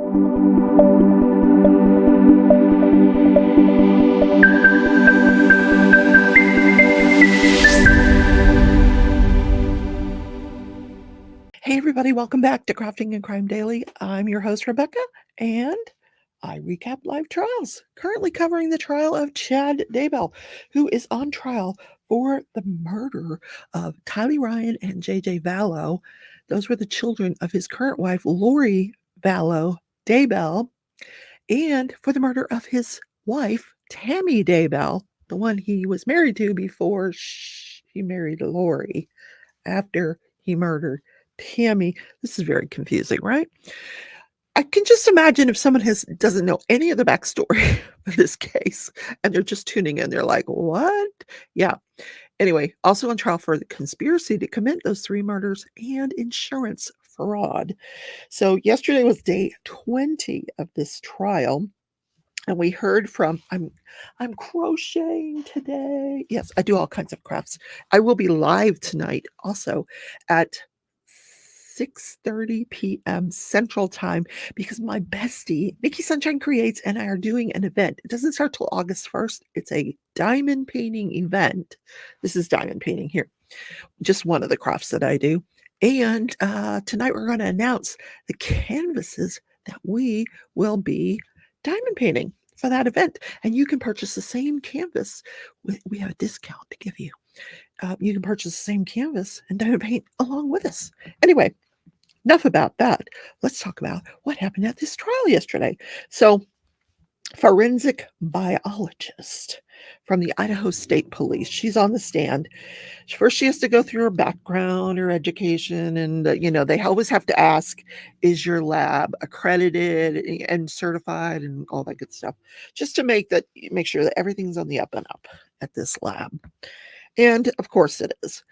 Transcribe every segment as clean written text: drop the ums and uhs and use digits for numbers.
Hey everybody, welcome back to Crafting and Crime Daily. I'm your host, Rebecca, and I recap live trials. Currently covering the trial of Chad Daybell, who is on trial for the murder of Tylee Ryan and JJ Vallow. Those were the children of his current wife, Lorivallow Daybell, and for the murder of his wife, Tammy Daybell, the one he was married to before he married Lori, after he murdered Tammy. This is very confusing, right? I can just imagine if someone doesn't know any of the backstory of this case and they're just tuning in, they're like, what? Yeah. Anyway, also on trial for the conspiracy to commit those 3 murders and insurance fraud. So yesterday was day 20 of this trial. And we heard from I'm crocheting today. Yes, I do all kinds of crafts. I will be live tonight also at 6:30 p.m. Central Time because my bestie, Nikki Sunshine Creates, and I are doing an event. It doesn't start till August 1st. It's a diamond painting event. This is diamond painting here. Just one of the crafts that I do. And tonight we're going to announce the canvases that we will be diamond painting for that event. And you can purchase the same canvas. We have a discount to give you. You can purchase the same canvas and diamond paint along with us. Anyway, enough about that. Let's talk about what happened at this trial yesterday. So, forensic biologist from the Idaho State Police. She's on the stand. First, she has to go through her background, her education, and they always have to ask, is your lab accredited and certified and all that good stuff, just to make sure that everything's on the up and up at this lab. And of course it is.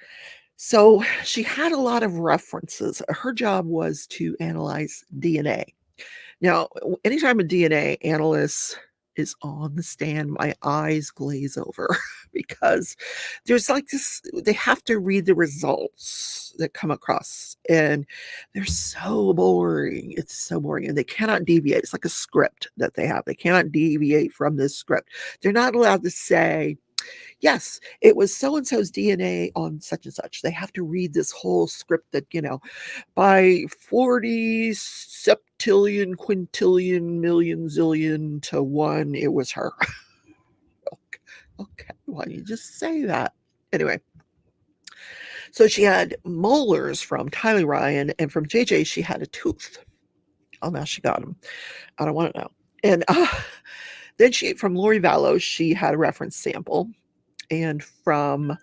So she had a lot of references. Her job was to analyze DNA. Now, anytime a DNA analyst is on the stand, my eyes glaze over because there's like this, they have to read the results that come across, and they're so boring. It's so boring, and they cannot deviate. It's like a script that they have. They cannot deviate from this script. They're not allowed to say, yes, it was so and so's DNA on such and such. They have to read this whole script that, by 40 septillion, quintillion, million, zillion to 1, it was her. Okay, why don't you just say that? Anyway, so she had molars from Tylee Ryan, and from JJ, she had a tooth. Oh, now she got them. I don't want to know. And then from lorivallow, she had a reference sample. And from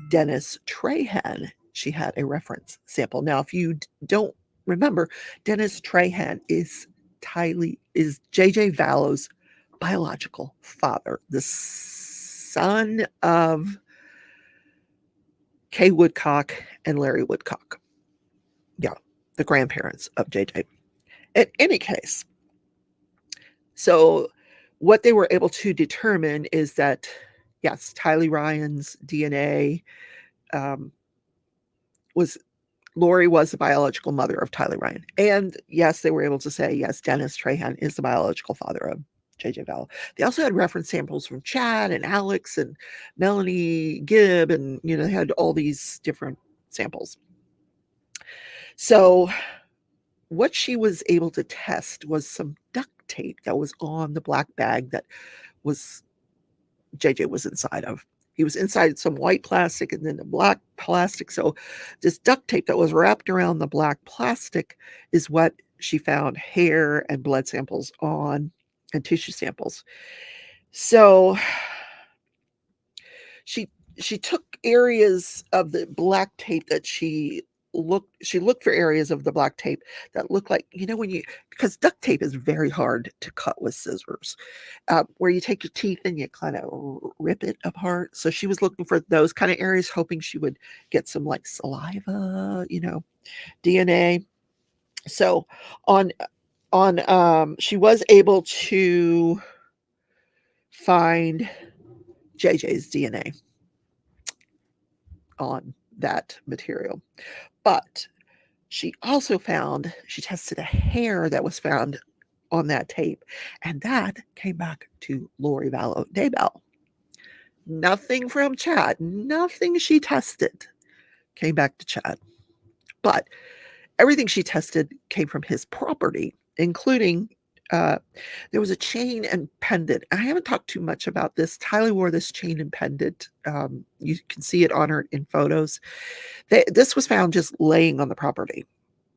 Dennis Trahan, she had a reference sample. Now, if you don't remember, Dennis Trahan is JJ Vallow's biological father, the son of Kay Woodcock and Larry Woodcock. Yeah, the grandparents of JJ. In any case, so what they were able to determine is that, yes, Tylee Ryan's DNA Lori was the biological mother of Tylee Ryan. And yes, they were able to say, yes, Dennis Trahan is the biological father of JJ Vallow. They also had reference samples from Chad and Alex and Melanie Gibb, and they had all these different samples. So what she was able to test was some duct tape that was on the black bag that was JJ was inside of. He was inside some white plastic and then the black plastic. So this duct tape that was wrapped around the black plastic is what she found hair and blood samples on, and tissue samples. So she took areas of the black tape that she looked for areas of the black tape that looked like, because duct tape is very hard to cut with scissors, where you take your teeth and you kind of rip it apart. So she was looking for those kind of areas, hoping she would get some like saliva, DNA. So on she was able to find JJ's DNA on that material. But she also tested a hair that was found on that tape. And that came back to Lorivallow Daybell. Nothing from Chad, nothing she tested came back to Chad. But everything she tested came from his property, including there was a chain and pendant. I haven't talked too much about this. Tylee wore this chain and pendant. You can see it on her in photos. This was found just laying on the property.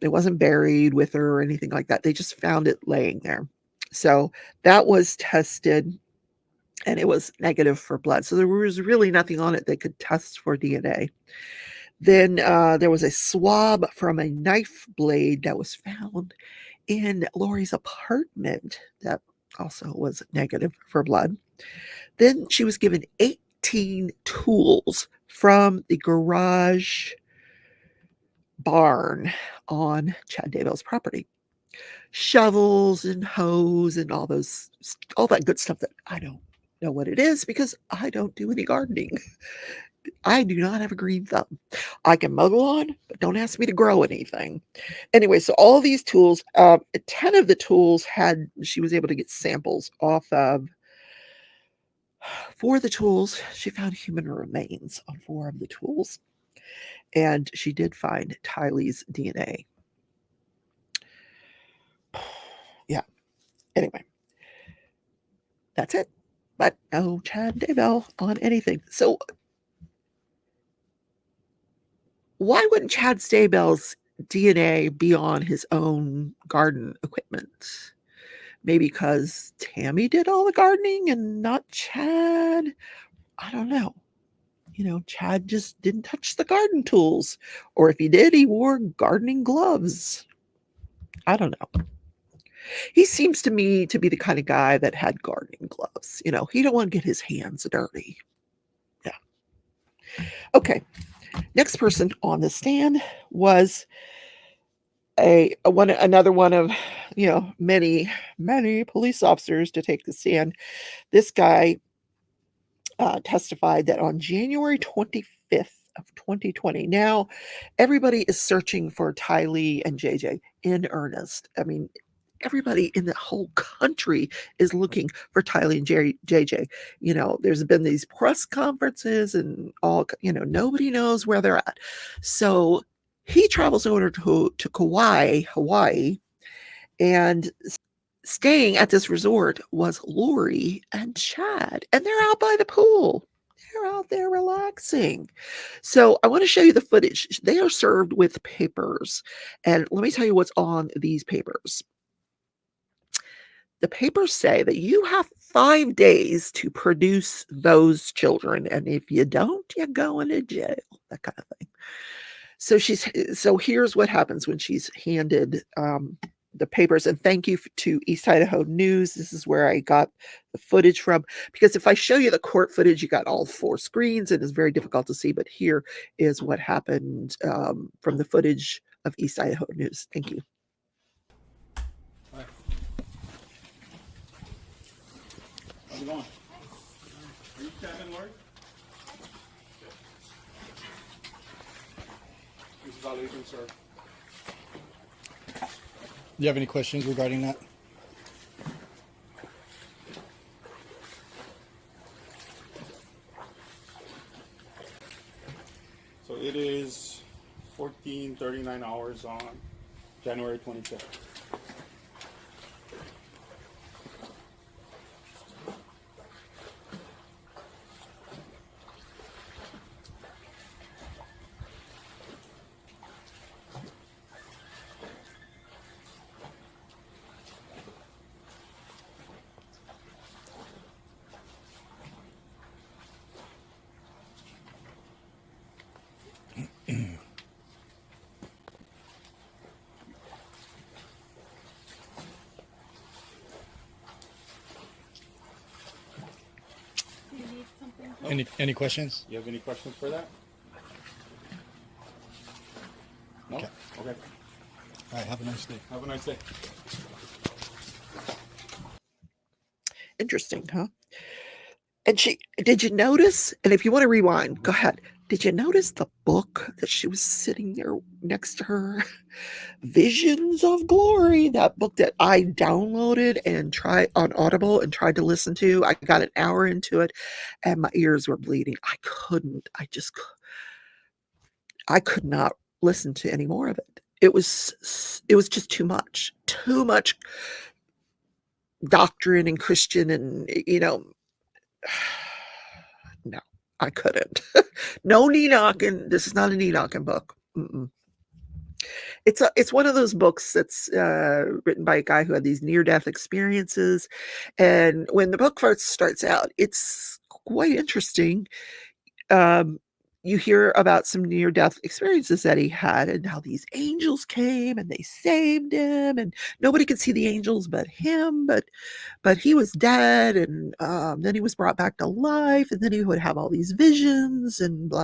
It wasn't buried with her or anything like that. They just found it laying there. So that was tested, and it was negative for blood. So there was really nothing on it that could test for DNA. Then there was a swab from a knife blade that was found in Lori's apartment that also was negative for blood. Then she was given 18 tools from the garage barn on Chad Daybell's property. Shovels and hoes and all that good stuff that I don't know what it is because I don't do any gardening. I do not have a green thumb. I can mow the lawn, but don't ask me to grow anything. Anyway, so all these tools, 10 of the tools she was able to get samples off of. 4 of the tools, she found human remains on 4 of the tools. And she did find Tylee's DNA. Yeah. Anyway, that's it. But no Chad Daybell on anything. So why wouldn't Chad Daybell's DNA be on his own garden equipment? Maybe because Tammy did all the gardening and not Chad? I don't know. Chad just didn't touch the garden tools. Or if he did, he wore gardening gloves. I don't know. He seems to me to be the kind of guy that had gardening gloves. He don't want to get his hands dirty. Yeah. Okay. Next person on the stand was another one of many police officers to take the stand. This guy testified that on January 25th of 2020. Now, everybody is searching for Tylee and JJ in earnest. I mean, everybody in the whole country is looking for Tylee and JJ. There's been these press conferences and all, nobody knows where they're at. So he travels over to Kauai, Hawaii, and staying at this resort was Lori and Chad, and they're out by the pool. They're out there relaxing. So I want to show you the footage. They are served with papers, and let me tell you what's on these papers. The papers say that you have 5 days to produce those children, and if you don't, you're going to jail, that kind of thing. So here's what happens when she's handed the papers. And thank you to East Idaho News. This is where I got the footage from, because if I show you the court footage, you got all 4 screens and it's very difficult to see. But here is what happened from the footage of East Idaho News. Thank you. Hi. How's it going? Are you Kevin Lord? This is all you can, sir. Do you have any questions regarding that? So it is 14:39 hours on January 25th. Any questions? You have any questions for that? No? Okay. Okay. All right. Have a nice day. Have a nice day. Interesting, huh? And did you notice? And if you want to rewind, go ahead. Did you notice the book that she was sitting there next to her? Visions of Glory, that book that I downloaded and tried on Audible and tried to listen to. I got an hour into it and my ears were bleeding. I could not listen to any more of it. It was just too much. Too much doctrine and Christian and no, I couldn't. No knee-knocking. This is not a knee-knocking book. Mm-mm. It's one of those books that's written by a guy who had these near-death experiences, and when the book first starts out, it's quite interesting. Um, you hear about some near-death experiences that he had and how these angels came and they saved him, and nobody could see the angels but him, but he was dead, and then he was brought back to life, and then he would have all these visions and blah.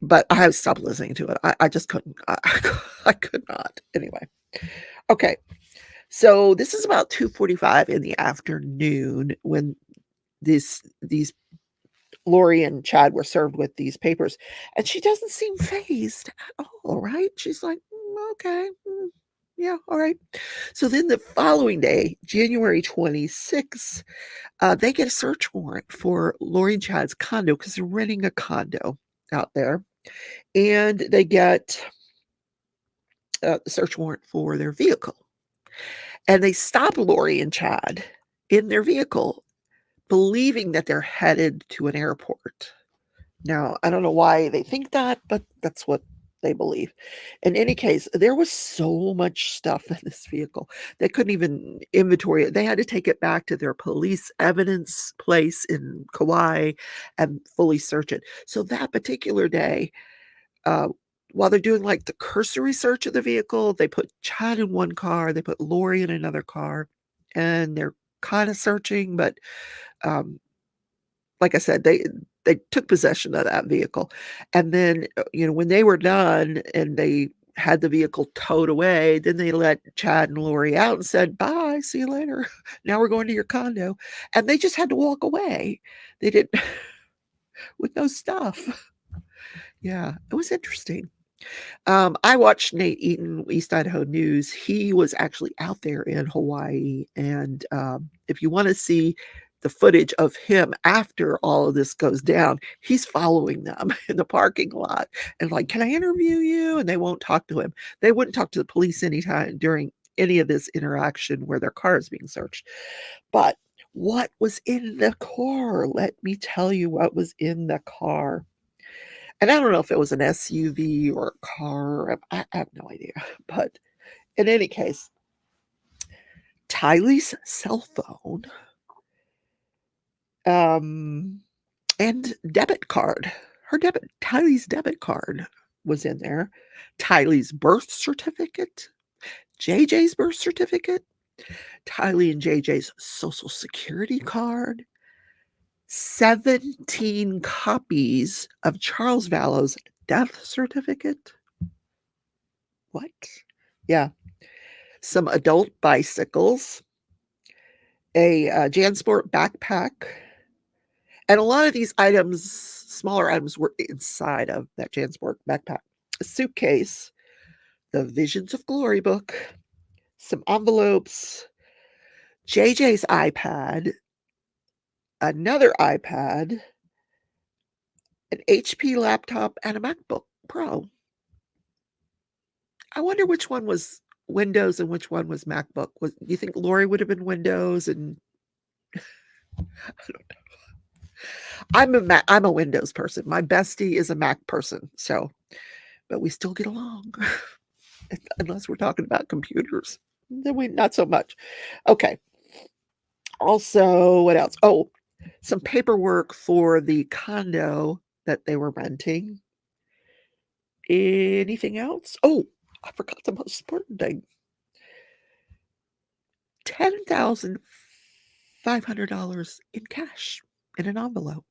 But I had to stop listening to it. I just couldn't. I could not. Anyway. Okay. So this is about 2:45 in the afternoon when these Lori and Chad were served with these papers, and she doesn't seem fazed at all, right? She's like, okay, yeah, all right. So then the following day, January 26th, they get a search warrant for Lori and Chad's condo because they're renting a condo out there. And they get a search warrant for their vehicle. And they stop Lori and Chad in their vehicle, believing that they're headed to an airport. Now, I don't know why they think that, but that's what they believe. In any case, there was so much stuff in this vehicle. They couldn't even inventory it. They had to take it back to their police evidence place in Kauai and fully search it. So that particular day, uh, while they're doing like the cursory search of the vehicle, they put Chad in one car, they put Lori in another car, and they're kind of searching, but um, like I said, they took possession of that vehicle. And then, when they were done and they had the vehicle towed away, then they let Chad and Lori out and said, "Bye, see you later. Now we're going to your condo." And they just had to walk away. They didn't with no stuff. Yeah, it was interesting. I watched Nate Eaton, East Idaho News. He was actually out there in Hawaii, and if you want to see the footage of him after all of this goes down, he's following them in the parking lot and like, "Can I interview you?" And they won't talk to him. They wouldn't talk to the police anytime during any of this interaction where their car is being searched. But what was in the car? Let me tell you what was in the car. And I don't know if it was an SUV or a car. I have no idea. But in any case, Tylee's cell phone, and debit card. Tylee's debit card was in there. Tylee's birth certificate, JJ's birth certificate, Tylee and JJ's social security card, 17 copies of Charles Vallow's death certificate. What? Yeah. Some adult bicycles, a JanSport backpack, and a lot of these items, smaller items, were inside of that JanSport backpack. A suitcase, the Visions of Glory book, some envelopes, JJ's iPad, another iPad, an HP laptop, and a MacBook Pro. I wonder which one was Windows and which one was MacBook. You think Lori would have been Windows and I don't I'm a Windows person. My bestie is a Mac person, so but we still get along. Unless we're talking about computers. Then we not so much. Okay. Also, what else? Oh, some paperwork for the condo that they were renting. Anything else? Oh, I forgot the most important thing. $10,500 in cash in an envelope.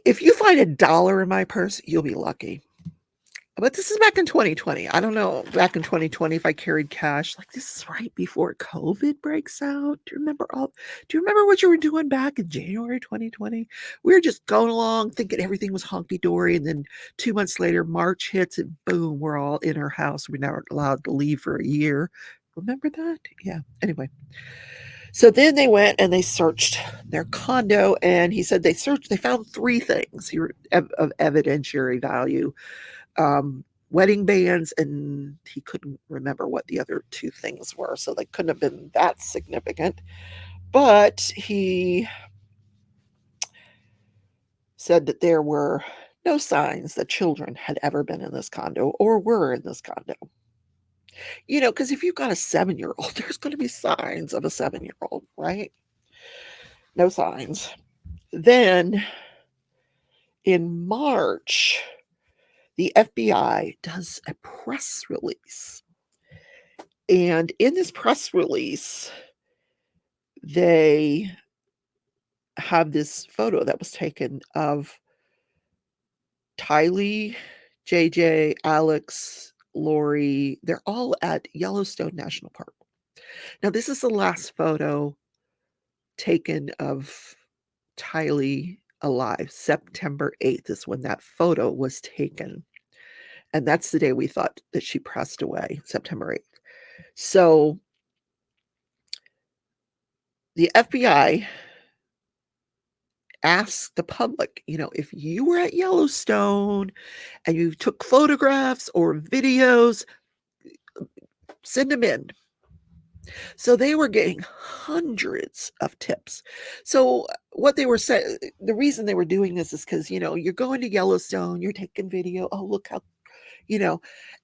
If you find $1 in my purse, you'll be lucky. But this is back in 2020. I don't know back in 2020 if I carried cash. Like this is right before COVID breaks out. Do you remember what you were doing back in January 2020? We were just going along thinking everything was honky dory, and then 2 months later, March hits and boom, we're all in our house. We're not allowed to leave for a year. Remember that? Yeah. Anyway. So then they went and they searched their condo, and he said they found three things of evidentiary value, wedding bands, and he couldn't remember what the other two things were, so they couldn't have been that significant. But he said that there were no signs that children had ever been in this condo or were in this condo. Because if you've got a 7-year-old, there's going to be signs of a 7-year-old, right? No signs. Then in March, the FBI does a press release. And in this press release, they have this photo that was taken of Tylee, JJ, Alex, Lori. They're all at Yellowstone National Park. Now, this is the last photo taken of Tylee alive. September 8th is when that photo was taken. And that's the day we thought that she passed away, September 8th. So the FBI asked the public, if you were at Yellowstone and you took photographs or videos, send them in. So they were getting hundreds of tips. So what they were saying, the reason they were doing this is because, you're going to Yellowstone, you're taking video. Oh, look how,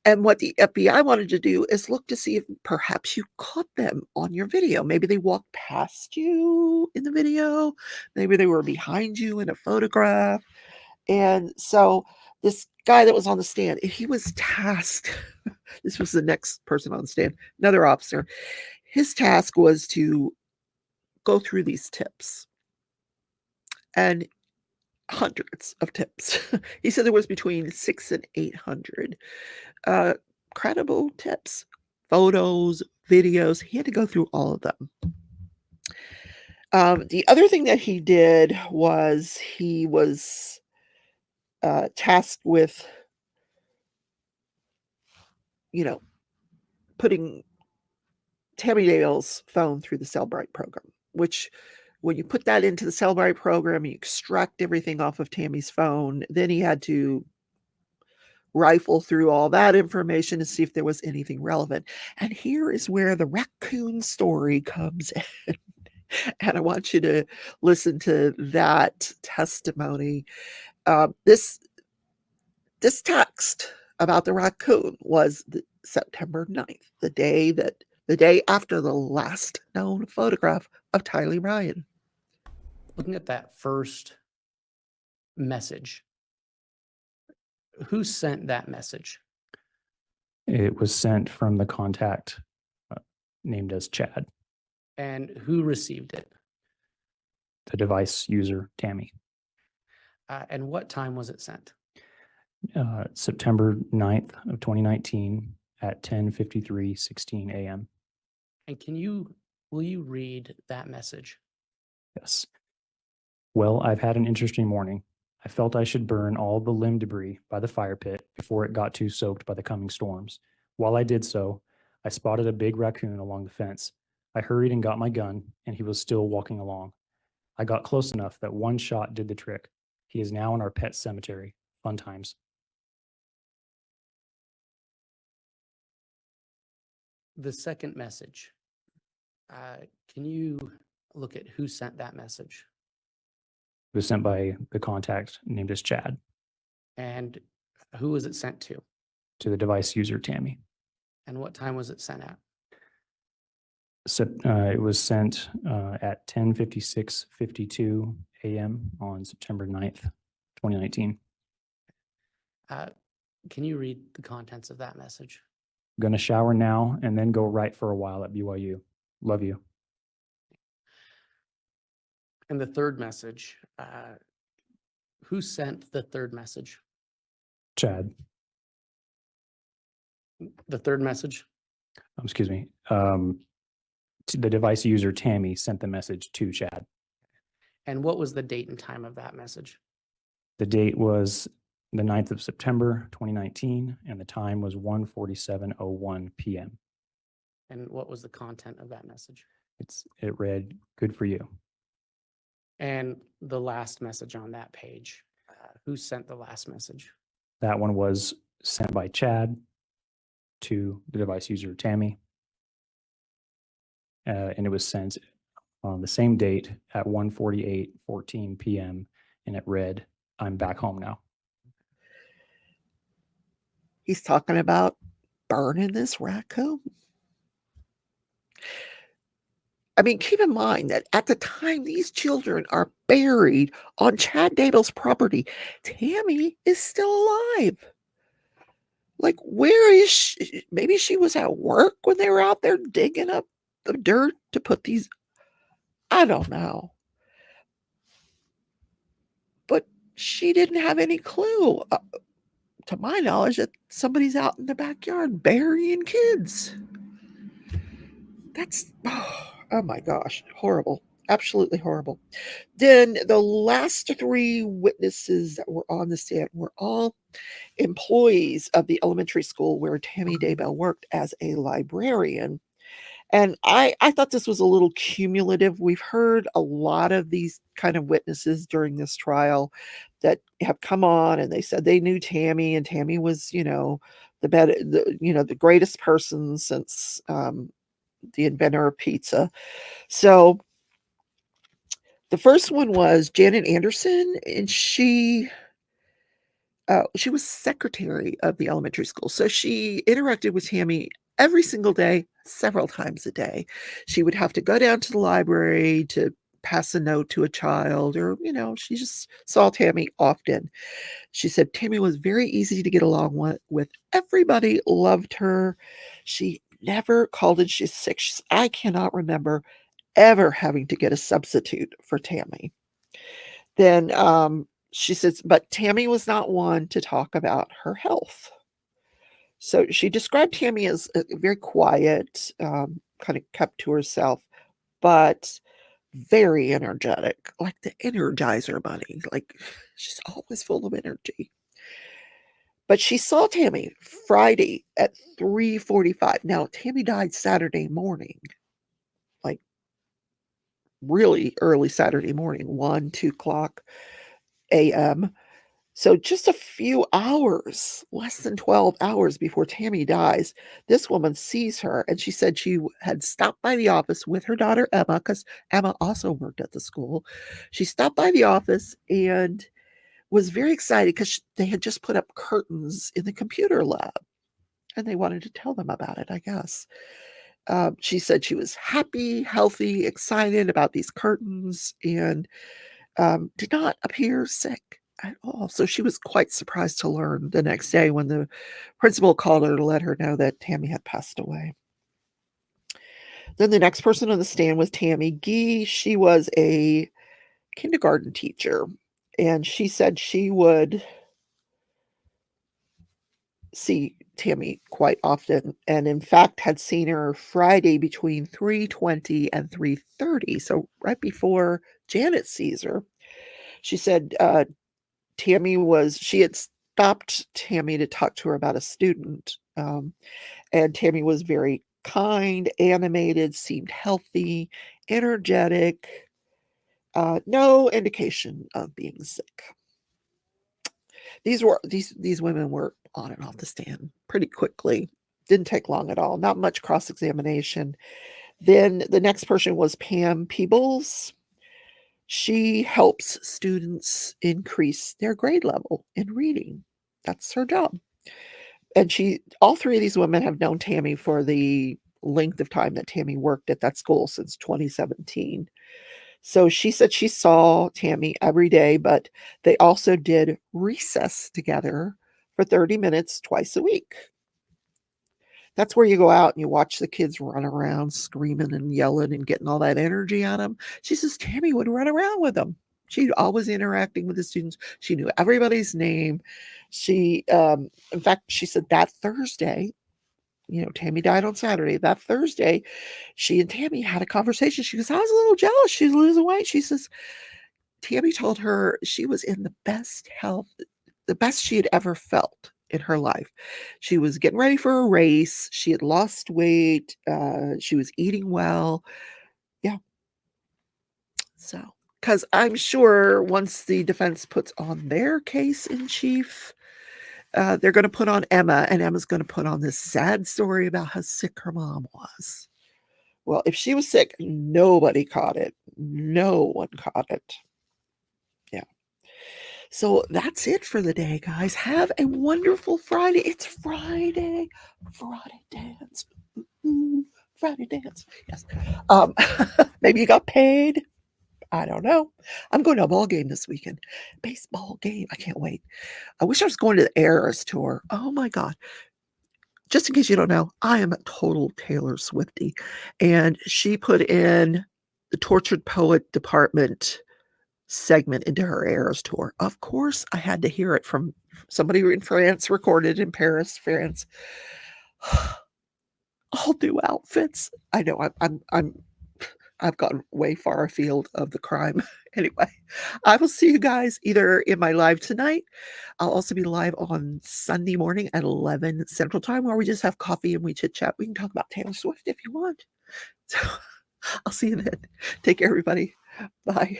and what the FBI wanted to do is look to see if perhaps you caught them on your video. Maybe they walked past you in the video. Maybe they were behind you in a photograph. And so this guy that was on the stand, he was tasked. This was the next person on the stand, another officer. His task was to go through these tips, and hundreds of tips. He said there was between 600 and 800 credible tips, photos, videos. He had to go through all of them. The other thing that he did was he was tasked with, putting Tammy Daybell's phone through the Cellbrite program, which when you put that into the Cellbrite program, you extract everything off of Tammy's phone. Then he had to rifle through all that information to see if there was anything relevant. And here is where the raccoon story comes in. And I want you to listen to that testimony. This text about the raccoon was September 9th, the day after the last known photograph of Tylee Ryan. Looking at that first message, who sent that message? It was sent from the contact named as Chad, And who received it? the device user, Tammy. And what time was it sent? September 9th of 2019 at 10:53:16 a.m. And will you read that message? Yes. Well, I've had an interesting morning. I felt I should burn all the limb debris by the fire pit before it got too soaked by the coming storms. While I did so, I spotted a big raccoon along the fence. I hurried and got my gun, and he was still walking along. I got close enough that one shot did the trick. He is now in our pet cemetery. Fun times. The second message, can you look at who sent that message? It was sent by the contact named as Chad And who was it sent to? to the device user, Tammy. And what time was it sent at? So, it was sent at 10:56:52 a.m. on September 9th, 2019. Can you read the contents of that message? Gonna shower now and then go right for a while at BYU. Love you. And the third message, who sent the third message? Chad. The third message? Excuse me. The device user Tammy sent the message to Chad. And what was the date and time of that message? The date was the 9th of September, 2019, and the time was 1:47:01 p.m. And what was the content of that message? It read, "Good for you." And the last message on that page, who sent the last message? That one was sent by Chad to the device user Tammy. And it was sent on the same date at 1:48:14 p.m. and it read, "I'm back home now." He's talking about burning this raccoon. I mean, keep in mind that at the time these children are buried on Chad Daybell's property, Tammy is still alive. Like, where is she? Maybe she was at work when they were out there digging up the dirt to put these. I don't know. But she didn't have any clue, to my knowledge, that somebody's out in the backyard burying kids. That's, oh my gosh, horrible. Absolutely horrible. Then the last three witnesses that were on the stand were all employees of the elementary school where Tammy Daybell worked as a librarian. And I thought this was a little cumulative. We've heard a lot of these kind of witnesses during this trial that have come on and they said they knew Tammy, and Tammy was, the greatest person since the inventor of pizza. So the first one was Janet Anderson, and she was secretary of the elementary school. So she interacted with Tammy every single day, several times a day. She would have to go down to the library to pass a note to a child, or, she just saw Tammy often. She said Tammy was very easy to get along with. Everybody loved her. She never called in she's sick. I cannot remember ever having to get a substitute for Tammy. Then she says, but Tammy was not one to talk about her health. So she described Tammy as very quiet, kind of kept to herself, but very energetic, like the Energizer Bunny. Like, she's always full of energy. But she saw Tammy Friday at 3:45. Now, Tammy died Saturday morning, like really early Saturday morning, 2 o'clock a.m. So just a few hours, less than 12 hours before Tammy dies, this woman sees her, and she said she had stopped by the office with her daughter Emma, because Emma also worked at the school. She stopped by the office and was very excited because they had just put up curtains in the computer lab, and they wanted to tell them about it, I guess. She said she was happy, healthy, excited about these curtains, and did not appear sick at all. So she was quite surprised to learn the next day when the principal called her to let her know that Tammy had passed away. Then the next person on the stand was Tammy Gee. She was a kindergarten teacher, and she said she would see Tammy quite often, and in fact had seen her Friday between 3:20 and 3:30, so right before Janet sees her. She said she had stopped Tammy to talk to her about a student, and Tammy was very kind, animated, seemed healthy, energetic, no indication of being sick. These women were on and off the stand pretty quickly. Didn't take long at all. Not much cross-examination. Then the next person was Pam Peebles. She helps students increase their grade level in reading. That's her job. And all three of these women have known Tammy for the length of time that Tammy worked at that school, since 2017. So she said she saw Tammy every day, but they also did recess together for 30 minutes twice a week. That's where you go out and you watch the kids run around screaming and yelling and getting all that energy out of them. She says Tammy would run around with them. She's always interacting with the students. She knew everybody's name. In fact, she said that Thursday, Tammy died on Saturday. That Thursday, she and Tammy had a conversation. She goes, I was a little jealous. She's losing weight. She says, Tammy told her she was in the best health, the best she had ever felt in her life. She was getting ready for a race. She had lost weight. She was eating well. Yeah. So, because I'm sure once the defense puts on their case in chief, they're going to put on Emma, and Emma's going to put on this sad story about how sick her mom was. Well, if she was sick, nobody caught it. No one caught it. Yeah. So that's it for the day, guys. Have a wonderful Friday. It's Friday. Friday dance. Ooh, Friday dance. Yes. Maybe you got paid. I don't know. I'm going to a ball game this weekend. Baseball game. I can't wait. I wish I was going to the Eras tour. Oh my God. Just in case you don't know, I am a total Taylor Swiftie. And she put in the Tortured Poet Department segment into her Eras tour. Of course, I had to hear it from somebody in France, recorded in Paris, France. All new outfits. I know I've gotten way far afield of the crime. Anyway, I will see you guys either in my live tonight. I'll also be live on Sunday morning at 11 Central Time, where we just have coffee and we chit chat. We can talk about Taylor Swift if you want. So I'll see you then. Take care, everybody. Bye.